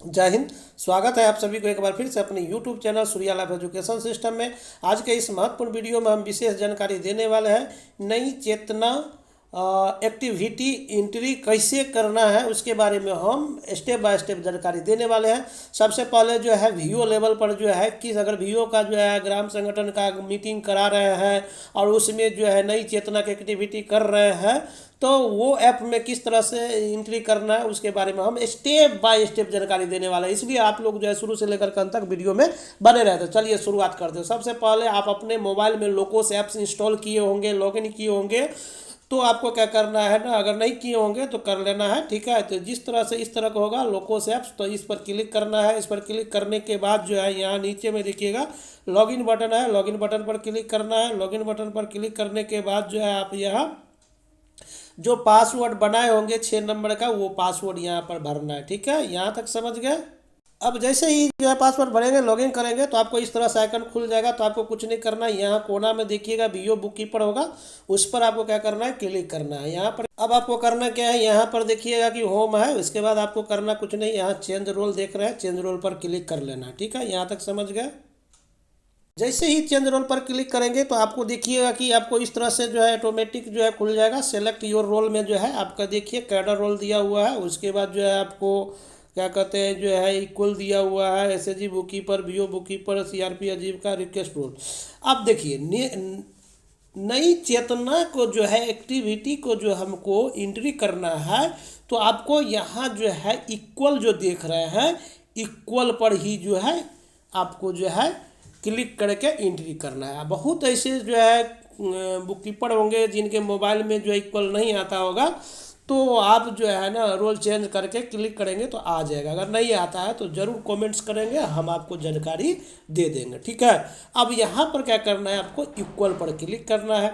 जय हिंद। स्वागत है आप सभी को एक बार फिर से अपने YouTube channel Surya life education system में। आज के इस महत्वपूर्ण वीडियो में हम विशेष जानकारी देने वाले हैं। नई चेतना एक्टिविटी एंट्री कैसे करना है उसके बारे में हम स्टेप बाय स्टेप जानकारी देने वाले हैं। सबसे पहले जो है वीओ लेवल पर जो है कि अगर वीओ का जो है ग्राम संगठन का मीटिंग करा रहे हैं और उसमें जो है नई चेतना की एक्टिविटी कर रहे हैं तो वो ऐप में किस तरह से एंट्री करना है उसके बारे में हम स्टेप बाय स्टेप जानकारी देने वाले हैं। इसलिए आप लोग जो है शुरू से लेकर अंत तक वीडियो में बने रहते हैं। चलिए शुरुआत करते हैं। सबसे पहले आप अपने मोबाइल में लोकोस ऐप्स इंस्टॉल किए होंगे, लॉगिन किए होंगे। तो आपको क्या करना है ना, अगर नहीं किए होंगे तो कर लेना है, ठीक है। तो जिस तरह से इस तरह का होगा लोकोस ऐप्स, तो इस पर क्लिक करना है। इस पर क्लिक करने के बाद जो है यहाँ नीचे में देखिएगा लॉगिन बटन है, लॉगिन बटन पर क्लिक करना है। लॉगिन बटन पर क्लिक करने के बाद जो है आप यहाँ जो पासवर्ड बनाए होंगे 6 नंबर का वो पासवर्ड यहाँ पर भरना है, ठीक है। यहाँ तक समझ गए। अब जैसे ही जो है पासवर्ड भरेंगे, लॉगिन करेंगे तो आपको इस तरह से आइकन खुल जाएगा। तो आपको कुछ नहीं करना है, यहाँ कोना में देखिएगा वीओ बुक कीपर होगा, उस पर आपको क्या करना है, क्लिक करना है। यहाँ पर अब आपको करना क्या है, यहाँ पर देखिएगा कि होम है। उसके बाद आपको करना कुछ नहीं, यहाँ चेंज रोल देख रहे हैं, चेंज रोल पर क्लिक कर लेना है, ठीक है। यहाँ तक समझ गए। जैसे ही चेंज रोल पर क्लिक करेंगे तो आपको देखिएगा कि आपको इस तरह से जो है ऑटोमेटिक जो है खुल जाएगा। सेलेक्ट योर रोल में जो है आपका देखिए कैडर रोल दिया हुआ है। उसके बाद जो है आपको क्या कहते हैं जो है इक्वल दिया हुआ है, SSG book keeper, BO book keeper, CRP आजीविका रिक्वेस्ट रोल। अब देखिए नई चेतना को जो है एक्टिविटी को जो हमको एंट्री करना है तो आपको यहाँ जो है इक्वल जो देख रहे हैं, इक्वल पर ही जो है आपको जो है क्लिक करके एंट्री करना है। बहुत ऐसे जो है बुक कीपर होंगे जिनके मोबाइल में जो इक्वल नहीं आता होगा, तो आप जो है ना रोल चेंज करके क्लिक करेंगे तो आ जाएगा। अगर नहीं आता है तो ज़रूर कमेंट्स करेंगे, हम आपको जानकारी दे देंगे, ठीक है। अब यहाँ पर क्या करना है, आपको इक्वल पर क्लिक करना है।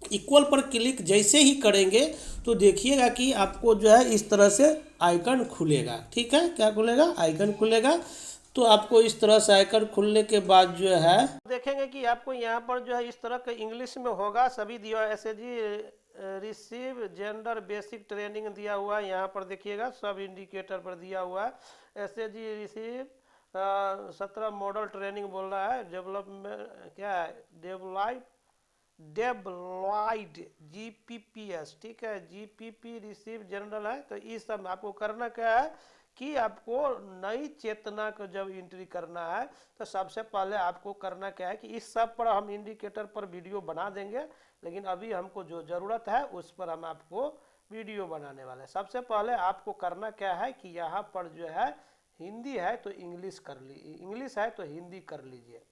इक्वल पर क्लिक जैसे ही करेंगे तो देखिएगा कि आपको जो है इस तरह से आइकन खुलेगा, ठीक है। क्या खुलेगा, आइकन खुलेगा। तो आपको इस तरह से आइकन खुलने के बाद जो है देखेंगे कि आपको यहाँ पर जो है इस तरह का इंग्लिश में होगा, सभी दिया ऐसे जी रिसीव जेंडर बेसिक ट्रेनिंग दिया हुआ है। यहाँ पर देखिएगा सब इंडिकेटर पर दिया हुआ है। ऐसे जी रिसीव 17 मॉडल ट्रेनिंग बोल रहा है। डेवलपमेंट क्या है, डेब्लॉइड जीपीपीएस, ठीक है। जीपीपी रिसीव जनरल है। तो इस सब आपको करना क्या है कि आपको नई चेतना को जब एंट्री करना है तो सबसे पहले आपको करना क्या है कि इस सब पर हम इंडिकेटर पर वीडियो बना देंगे, लेकिन अभी हमको जो ज़रूरत है उस पर हम आपको वीडियो बनाने वाले हैं। सबसे पहले आपको करना क्या है कि यहाँ पर जो है हिंदी है तो इंग्लिश कर लीजिए, इंग्लिश है तो हिंदी कर लीजिए।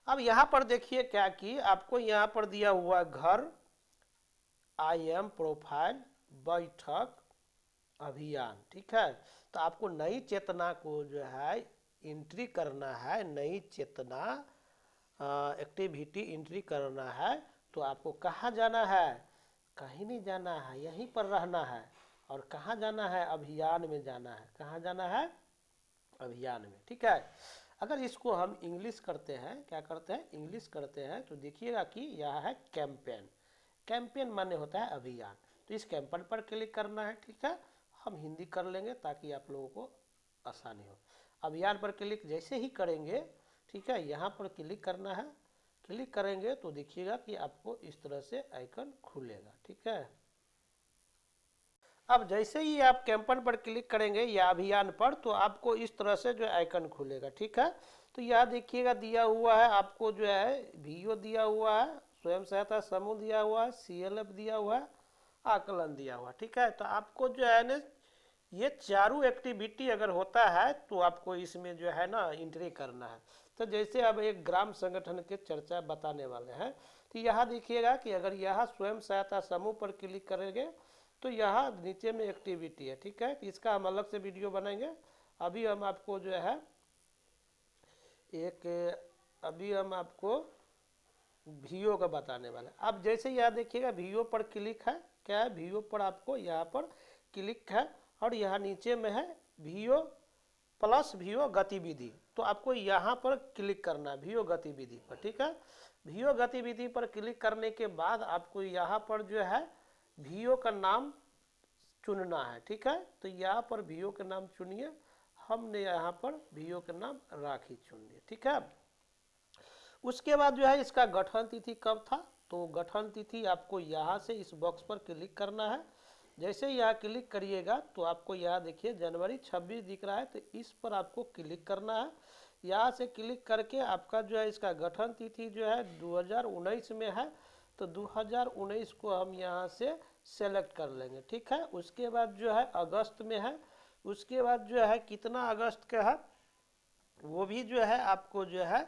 अब यहाँ पर देखिए क्या कि आपको यहाँ पर दिया हुआ घर, आई एम, प्रोफाइल, बैठक, अभियान, ठीक है। तो आपको नई चेतना को जो है एंट्री करना है, नई चेतना एक्टिविटी एंट्री करना है। तो आपको कहाँ जाना है, कहीं नहीं जाना है, यहीं पर रहना है। और कहाँ जाना है, अभियान में जाना है। कहाँ जाना है, अभियान में, ठीक है। अगर इसको हम इंग्लिश करते हैं, क्या करते हैं, इंग्लिश करते हैं, तो देखिएगा कि यह है कैंपेन। कैंपेन माने होता है अभियान। तो इस कैंपेन पर क्लिक करना है, ठीक है। हम हिंदी कर लेंगे ताकि आप लोगों को आसानी हो। अभियान पर क्लिक जैसे ही करेंगे, ठीक है, यहाँ पर क्लिक करना है। क्लिक करेंगे तो देखिएगा कि आपको इस तरह से आइकन खुलेगा, ठीक है। अब जैसे ही आप कैंपन पर क्लिक करेंगे या अभियान पर तो आपको इस तरह से जो आइकन खुलेगा, ठीक है। तो यह देखिएगा दिया हुआ है आपको जो है वीओ दिया हुआ है, स्वयं सहायता समूह दिया हुआ है, सीएलएफ दिया हुआ है, आकलन दिया हुआ, ठीक है। तो आपको जो है ना ये चारों एक्टिविटी अगर होता है तो आपको इसमें जो है ना एंट्री करना है। तो जैसे अब एक ग्राम संगठन के चर्चा बताने वाले हैं, तो यहाँ देखिएगा कि अगर यहाँ स्वयं सहायता समूह पर क्लिक करेंगे तो यहाँ नीचे में एक्टिविटी है, ठीक है। तो इसका हम अलग से वीडियो बनाएंगे। अभी हम आपको जो है एक अभी हम आपको वीओ का बताने वाला है। अब जैसे यहाँ देखिएगा वीओ पर क्लिक है, क्या है, वीओ पर आपको यहाँ पर क्लिक है और यहाँ नीचे में है वीओ प्लस वीओ गतिविधि। तो आपको यहाँ पर क्लिक करना है वीओ गतिविधि पर, ठीक है। वीओ गतिविधि पर क्लिक करने के बाद आपको यहाँ पर जो है वीओ का नाम चुनना है। ठीक है, तो यहाँ पर वीओ के नाम चुनिए, हमने यहाँ पर वीओ के नाम राखी चुन लिया। ठीक है, उसके बाद जो है इसका गठन तिथि कब था, तो गठन तिथि आपको यहाँ से इस बॉक्स पर क्लिक करना है। जैसे यहाँ क्लिक करिएगा तो आपको यहाँ देखिए जनवरी 26 दिख रहा है, तो इस पर आपको क्लिक करना है। यहाँ से क्लिक करके आपका जो है इसका गठन तिथि जो है 2019 में है, तो 2019 को हम यहाँ से सेलेक्ट कर लेंगे। ठीक है, उसके बाद जो है अगस्त में है, उसके बाद जो है कितना अगस्त का है वो भी जो है आपको जो है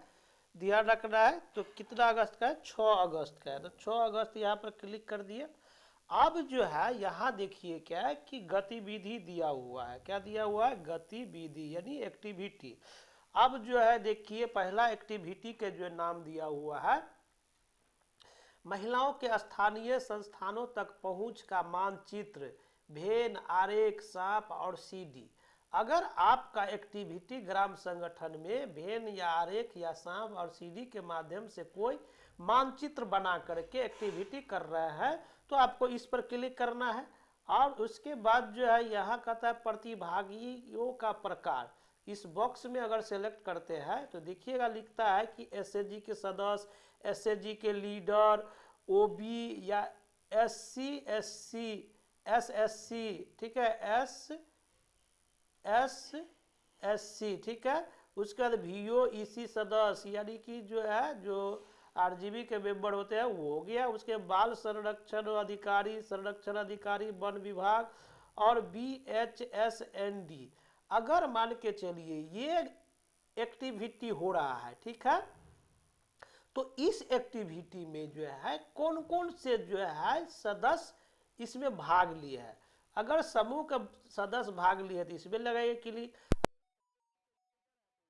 ध्यान रखना है। तो कितना अगस्त का है, 6 अगस्त का है, तो 6 अगस्त यहाँ पर क्लिक कर दिए। अब जो है यहाँ देखिए क्या है कि गतिविधि दिया हुआ है, क्या दिया हुआ है, गतिविधि यानी एक्टिविटी। अब जो है देखिए पहला एक्टिविटी के जो नाम दिया हुआ है महिलाओं के स्थानीय संस्थानों तक पहुंच का मानचित्र, भेन, आरेख, सांप और सीडी। अगर आपका एक्टिविटी ग्राम संगठन में भेन या आरेख या सांप और सीडी के माध्यम से कोई मानचित्र बना करके एक्टिविटी कर रहा है तो आपको इस पर क्लिक करना है। और उसके बाद जो है यहाँ कहता है प्रतिभागियों का प्रकार, इस बॉक्स में अगर सेलेक्ट करते हैं तो देखिएगा लिखता है कि एसएचजी के सदस्य, एसएचजी के लीडर, ओबी या एससी, एससी, एसएससी, ठीक है, एसएससी, ठीक है। उसके बाद वीओ ईसी सदस्य यानी कि जो है जो आरजीबी के मेंबर होते हैं वो हो गया। उसके बाल संरक्षण अधिकारी वन विभाग और बीएचएसएनडी। अगर मान के चलिए ये एक्टिविटी हो रहा है, ठीक है, तो इस एक्टिविटी में जो है कौन कौन से जो है सदस्य इसमें भाग लिए हैं। अगर समूह का सदस्य भाग लिए तो इसमें लगाइए क्लिक,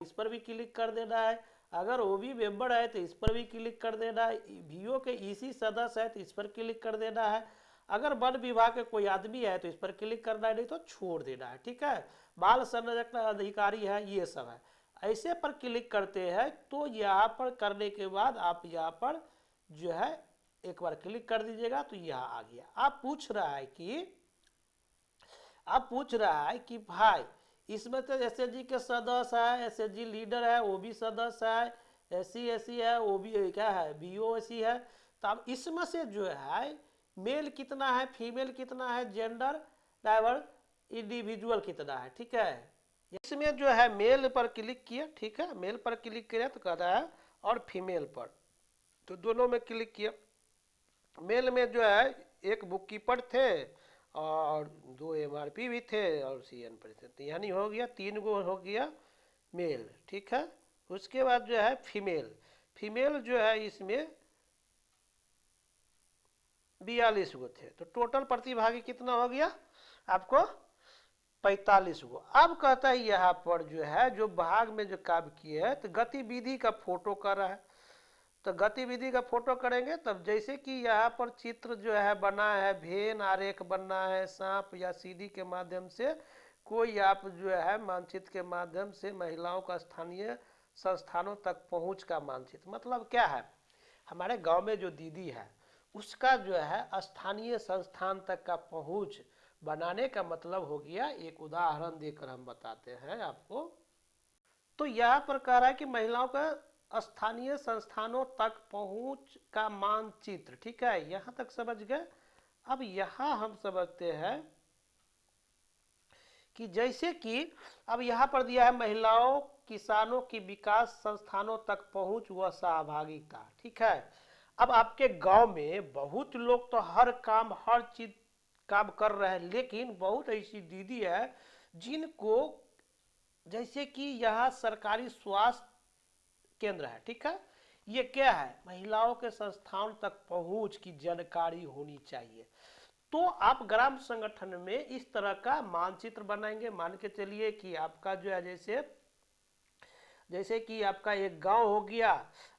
इस पर भी क्लिक कर देना है। अगर ओबी मेंबर है तो इस पर भी क्लिक कर देना है। वीओ के ईसी सदस्य है तो इस पर क्लिक कर देना है। अगर वन विभाग के कोई आदमी है तो इस पर क्लिक करना है, नहीं तो छोड़ देना है। ठीक है, बाल संरक्षण अधिकारी है, ये सब है। ऐसे पर क्लिक करते हैं तो यहाँ पर करने के बाद आप यहाँ पर जो है एक बार क्लिक कर दीजिएगा तो यहाँ आ गया। आप पूछ रहा है कि भाई इसमें तो एसएचजी के सदस्य है, एसएचजी लीडर है, ओबी सदस्य है, एससी एससी है, ओबी क्या है, बीओसी है। तो अब इसमें से जो है मेल कितना है, फीमेल कितना है, जेंडर डाइवर्स इंडिविजुअल कितना है। ठीक है, इसमें जो है मेल पर क्लिक किया, ठीक है, मेल पर क्लिक किया तो कहता है और फीमेल पर, तो दोनों में क्लिक किया। मेल में जो है एक बुक कीपर थे और 2 एमआरपी भी थे और सीएन पर थे, तो यानी हो गया 3 गो हो गया मेल। ठीक है, उसके बाद जो है फीमेल जो है इसमें 42 गो थे, तो टोटल प्रतिभागी कितना हो गया आपको 45 गो। अब कहता है यहाँ पर जो है जो भाग में जो काम किए हैं तो गतिविधि का फोटो कर रहा है, तो गतिविधि का फोटो करेंगे तब जैसे कि यहाँ पर चित्र जो है बना है, भेन आरेख बनना है, सांप या सीडी के माध्यम से कोई आप जो है मानचित्र के माध्यम से महिलाओं का स्थानीय संस्थानों तक पहुंच का मानचित्र। मतलब क्या है, हमारे गांव में जो दीदी है उसका जो है स्थानीय संस्थान तक का पहुंच बनाने का मतलब हो गया। एक उदाहरण देकर हम बताते हैं आपको। तो यहाँ पर कह रहा है कि महिलाओं का स्थानीय संस्थानों तक पहुंच का मानचित्र। ठीक है, यहां तक समझ गए। अब यहां हम समझते हैं कि जैसे कि अब यहां पर दिया है महिलाओं किसानों की विकास संस्थानों तक पहुंच व सहभागिता। ठीक है, अब आपके गांव में बहुत लोग तो हर चीज काम कर रहे हैं, लेकिन बहुत ऐसी दीदी है जिनको जैसे कि यहाँ सरकारी स्वास्थ्य केंद्र है, ठीक है, ये क्या है, महिलाओं के संस्थान तक पहुंच की जानकारी होनी चाहिए। तो आप ग्राम संगठन में इस तरह का मानचित्र बनाएंगे। मान के चलिए कि आपका जो है जैसे कि आपका एक गांव हो गया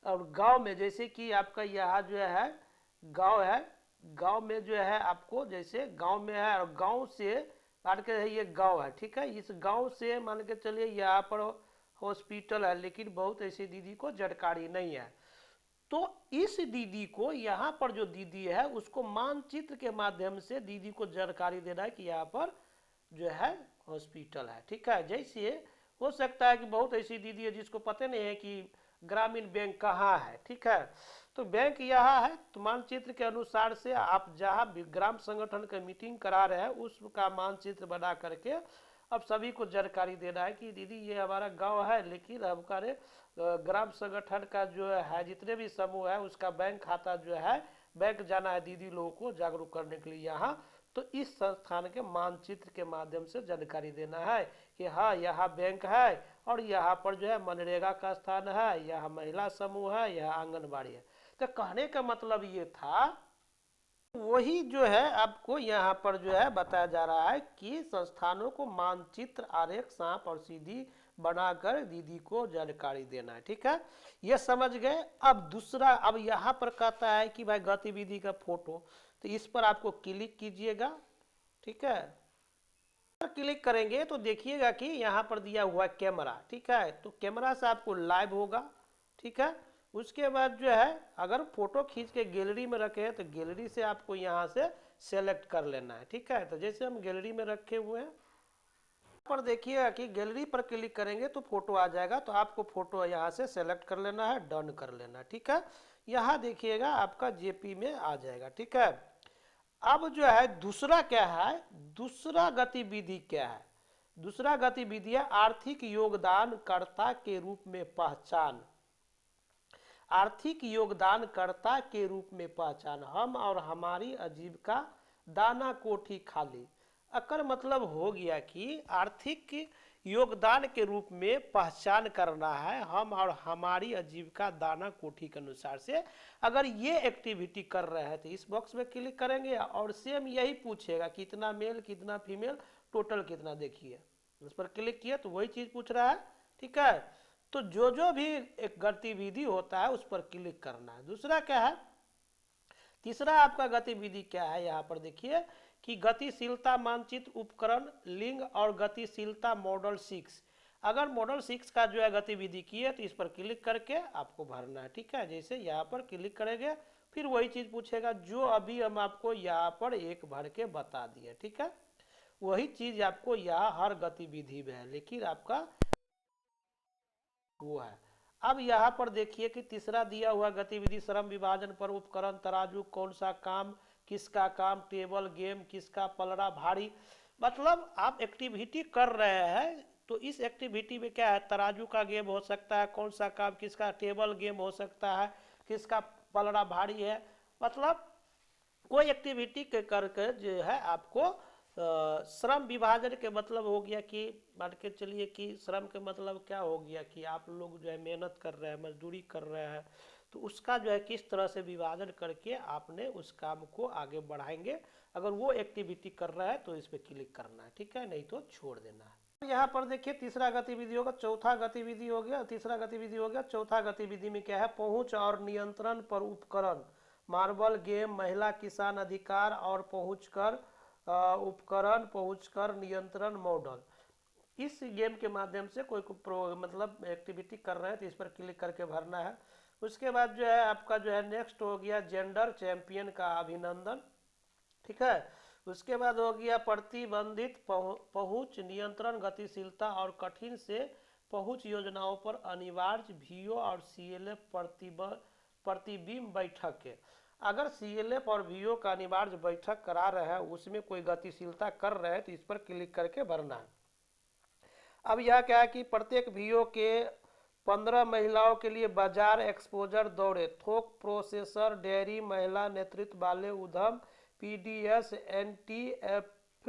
और गांव में जैसे कि आपका यहाँ जो है गांव है, गांव में जो है आपको जैसे गांव में है और गांव से मान के ये गांव है, ठीक है, इस गांव से मान के चलिए यहाँ पर हॉस्पिटल है, लेकिन बहुत ऐसी दीदी को जानकारी नहीं है। तो इस दीदी को, यहाँ पर जो दीदी है उसको मानचित्र के माध्यम से दीदी को जानकारी देना है कि यहाँ पर जो है हॉस्पिटल है। ठीक है, जैसे हो सकता है कि बहुत ऐसी दीदी है जिसको पता नहीं है कि ग्रामीण बैंक कहाँ है। ठीक है, तो बैंक यहाँ है, तो मानचित्र के अनुसार से आप जहाँ ग्राम संगठन का मीटिंग करा रहे हैं उसका मानचित्र बना करके अब सभी को जानकारी देना है कि दीदी ये हमारा गांव है, लेकिन हमारे ग्राम संगठन का जो है जितने भी समूह है उसका बैंक खाता जो है बैंक जाना है दीदी लोगों को जागरूक करने के लिए यहाँ। तो इस संस्थान के मानचित्र के माध्यम से जानकारी देना है कि हाँ यहाँ बैंक है और यहाँ पर जो है मनरेगा का स्थान है, यहाँ महिला समूह है, यहाँ आंगनबाड़ी है। तो कहने का मतलब ये था, वही जो है आपको यहाँ पर जो है बताया जा रहा है कि संस्थानों को मानचित्र आरेख सांप और सीधी बनाकर दीदी को जानकारी देना है। ठीक है, ये समझ गए। अब दूसरा, अब यहाँ पर कहता है कि भाई गतिविधि का फोटो, तो इस पर आपको क्लिक कीजिएगा। ठीक है, क्लिक करेंगे तो देखिएगा कि यहाँ पर दिया हुआ है कैमरा। ठीक है, तो कैमरा से आपको लाइव होगा। ठीक है, उसके बाद जो है अगर फोटो खींच के गैलरी में रखे हैं तो गैलरी से आपको यहाँ से सेलेक्ट कर लेना है। ठीक है, तो जैसे हम गैलरी में रखे हुए हैं पर देखिएगा कि गैलरी पर क्लिक करेंगे तो फोटो आ जाएगा, तो आपको फोटो यहाँ से सेलेक्ट कर लेना है, डन कर लेना है। ठीक है, यहाँ देखिएगा आपका जेपी में आ जाएगा। ठीक है, अब जो है दूसरा क्या है, दूसरा गतिविधि क्या है, दूसरा गतिविधि है आर्थिक योगदानकर्ता के रूप में पहचान। आर्थिक योगदानकर्ता के रूप में पहचान, हम और हमारी आजीविका दाना कोठी खाली। अकर मतलब हो गया कि आर्थिक योगदान के रूप में पहचान करना है हम और हमारी आजीविका दाना कोठी के अनुसार से। अगर ये एक्टिविटी कर रहे हैं तो इस बॉक्स में क्लिक करेंगे और सेम यही पूछेगा कितना मेल कितना फीमेल टोटल कितना, देखिए उस पर क्लिक किया तो वही चीज पूछ रहा है। ठीक है, तो जो भी एक गतिविधि होता है उस पर क्लिक करना है। दूसरा क्या है, तीसरा आपका गतिविधि क्या है, यहाँ पर देखिए कि गतिशीलता मानचित्र उपकरण लिंग और गतिशीलता मॉडल 6। अगर मॉडल 6 का जो है गतिविधि की है तो इस पर क्लिक करके आपको भरना है। ठीक है, जैसे यहाँ पर क्लिक करेंगे फिर वही चीज पूछेगा जो अभी हम आपको यहाँ पर एक भर के बता दिए। ठीक है, वही चीज आपको यहाँ हर गतिविधि में है, लेकिन आपका वो है। अब यहाँ पर देखिए कि तीसरा दिया हुआ गतिविधि श्रम विभाजन पर उपकरण तराजू कौन सा काम किसका काम, टेबल गेम किसका पलड़ा भारी। मतलब आप एक्टिविटी कर रहे हैं तो इस एक्टिविटी में क्या है, तराजू का गेम हो सकता है, कौन सा काम किसका, टेबल गेम हो सकता है, किसका पलड़ा भारी है। मतलब कोई एक्टिविटी के करके जो है आपको श्रम विभाजन के मतलब हो गया कि मान के चलिए कि श्रम के मतलब क्या हो गया कि आप लोग जो है मेहनत कर रहे हैं, मजदूरी कर रहे हैं, तो उसका जो है किस तरह से विभाजन करके आपने उस काम को आगे बढ़ाएंगे। अगर वो एक्टिविटी कर रहा है तो इस पर क्लिक करना है। ठीक है, नहीं तो छोड़ देना है। यहाँ पर देखिए तीसरा गतिविधि होगा, चौथा गतिविधि हो गया, तीसरा गतिविधि हो गया। चौथा गतिविधि में क्या है, पहुंच और नियंत्रण पर उपकरण, मार्बल गेम, महिला किसान अधिकार और पहुंच कर उपकरण, पहुंच कर नियंत्रण मॉडल। इस गेम के माध्यम से कोई मतलब एक्टिविटी कर रहे हैं तो इस पर क्लिक करके भरना है। उसके बाद जो है आपका जो है नेक्स्ट हो गया जेंडर चैंपियन का अभिनंदन। ठीक है, उसके बाद हो गया प्रतिबंधित पहुंच नियंत्रण गतिशीलता और कठिन से पहुंच योजनाओं पर अनिवार्य वीओ और सीएलएफ प्रतिबिंब बैठक के। अगर सीएलएफ और वीओ का अनिवार्य बैठक करा रहे हैं उसमें कोई गतिशीलता कर रहे हैं तो इस पर क्लिक करके भरना है। अब यह क्या है कि प्रत्येक वीओ के 15 महिलाओं के लिए बाजार एक्सपोजर दौरे, थोक प्रोसेसर डेयरी महिला नेतृत्व वाले उद्यम पीडीएस एनटीएफपी।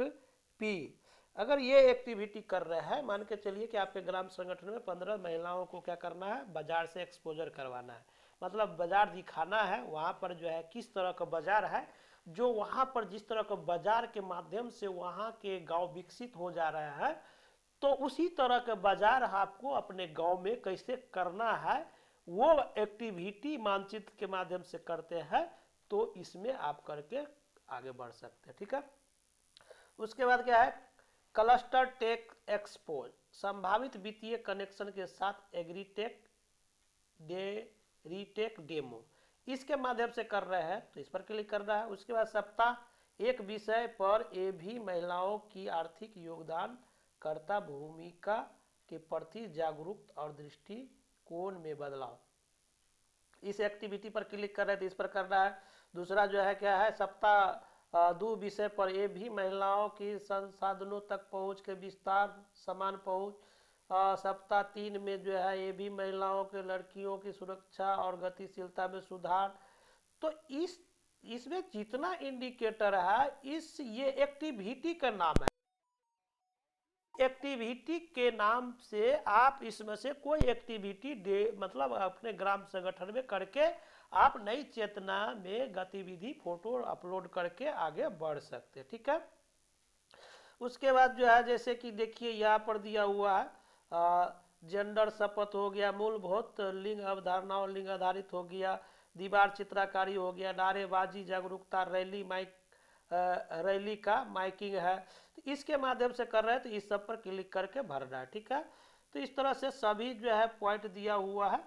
अगर ये एक्टिविटी कर रहे हैं, मान के चलिए कि आपके ग्राम संगठन में 15 महिलाओं को क्या करना है, बाजार से एक्सपोजर करवाना है, मतलब बाजार दिखाना है वहाँ पर जो है किस तरह का बाजार है, जो वहाँ पर जिस तरह का बाजार के माध्यम से वहाँ के गांव विकसित हो जा रहा है, तो उसी तरह का बाजार आपको अपने गांव में कैसे करना है वो एक्टिविटी मानचित्र के माध्यम से करते हैं, तो इसमें आप करके आगे बढ़ सकते हैं। ठीक है, उसके बाद क्या है, क्लस्टर टेक एक्सपो, संभावित वित्तीय कनेक्शन के साथ एग्रीटेक डेमो। इसके माध्यम से कर रहे हैं तो इस पर क्लिक करना है। उसके बाद सप्ताह एक विषय पर ये भी महिलाओं की आर्थिक योगदान कर्ता भूमिका के प्रति जागरूक और दृष्टिकोण में बदलाव, इस एक्टिविटी पर क्लिक कर रहे हैं तो इस पर करना है। दूसरा जो है क्या है, सप्ताह दो विषय पर ये भी महिलाओं की संसाधनों तक पहुंच के विस्तार समान पहुंच। सप्ताह तीन में जो है ये भी महिलाओं के लड़कियों की सुरक्षा और गतिशीलता में सुधार। तो इसमें जितना इंडिकेटर है इस ये एक्टिविटी का नाम है। एक्टिविटी के नाम से आप इसमें से कोई एक्टिविटी मतलब अपने ग्राम संगठन में करके आप नई चेतना में गतिविधि फोटो अपलोड करके आगे बढ़ सकते हैं। ठीक है। उसके बाद जो है जैसे कि देखिए यहाँ पर दिया हुआ है जेंडर शपथ हो गया, मूलभूत लिंग अवधारणाओं लिंग आधारित हो गया, दीवार चित्रकारी हो गया, नारेबाजी जागरूकता रैली रैली का माइकिंग है। तो इसके माध्यम से कर रहे हैं तो इस सब पर क्लिक करके भरना है। ठीक है। तो इस तरह से सभी जो है पॉइंट दिया हुआ है।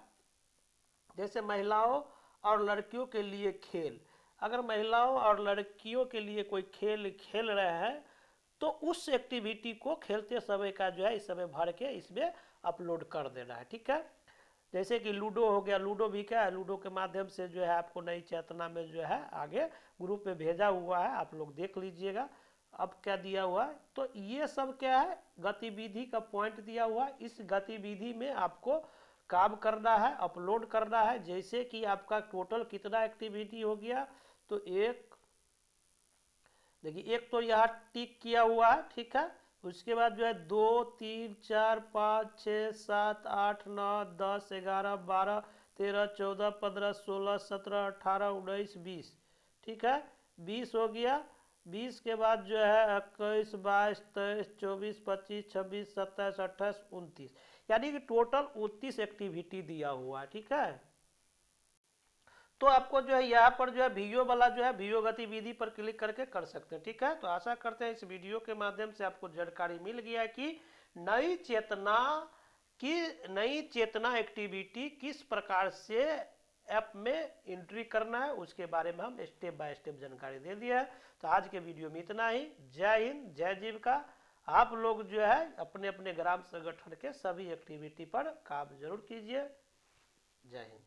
जैसे महिलाओं और लड़कियों के लिए खेल, अगर महिलाओं और लड़कियों के लिए कोई खेल खेल रहे हैं तो उस एक्टिविटी को खेलते समय का जो है इस समय भर के इसमें अपलोड कर देना है। ठीक है। जैसे कि लूडो हो गया, लूडो भी क्या है, लूडो के माध्यम से जो है आपको नई चेतना में जो है आगे ग्रुप में भेजा हुआ है, आप लोग देख लीजिएगा। अब क्या दिया हुआ है, तो ये सब क्या है गतिविधि का पॉइंट दिया हुआ है। इस गतिविधि में आपको काम करना है, अपलोड करना है। जैसे कि आपका टोटल कितना एक्टिविटी हो गया, तो एक देखिए एक तो यहाँ टिक किया हुआ है। ठीक है। उसके बाद जो है 2 3 4 5 6 7 8 9 10 11 12 13 14 15 16 17 18 19 20। ठीक है। 20 हो गया। 20 के बाद जो है 21 22 23 24 25 26 27 28 29, यानी कि टोटल 29 एक्टिविटी दिया हुआ है। ठीक है। तो आपको जो है यहाँ पर जो है वीडियो वाला जो है वीडियो गतिविधि पर क्लिक करके कर सकते हैं। ठीक है। तो आशा करते हैं इस वीडियो के माध्यम से आपको जानकारी मिल गया कि नई चेतना नई चेतना एक्टिविटी किस प्रकार से ऐप में एंट्री करना है, उसके बारे में हम स्टेप बाय स्टेप जानकारी दे दिया है। तो आज के वीडियो में इतना ही। जय हिंद, जय जीविका। आप लोग जो है अपने अपने ग्राम संगठन के सभी एक्टिविटी पर काम जरूर कीजिए। जय हिंद।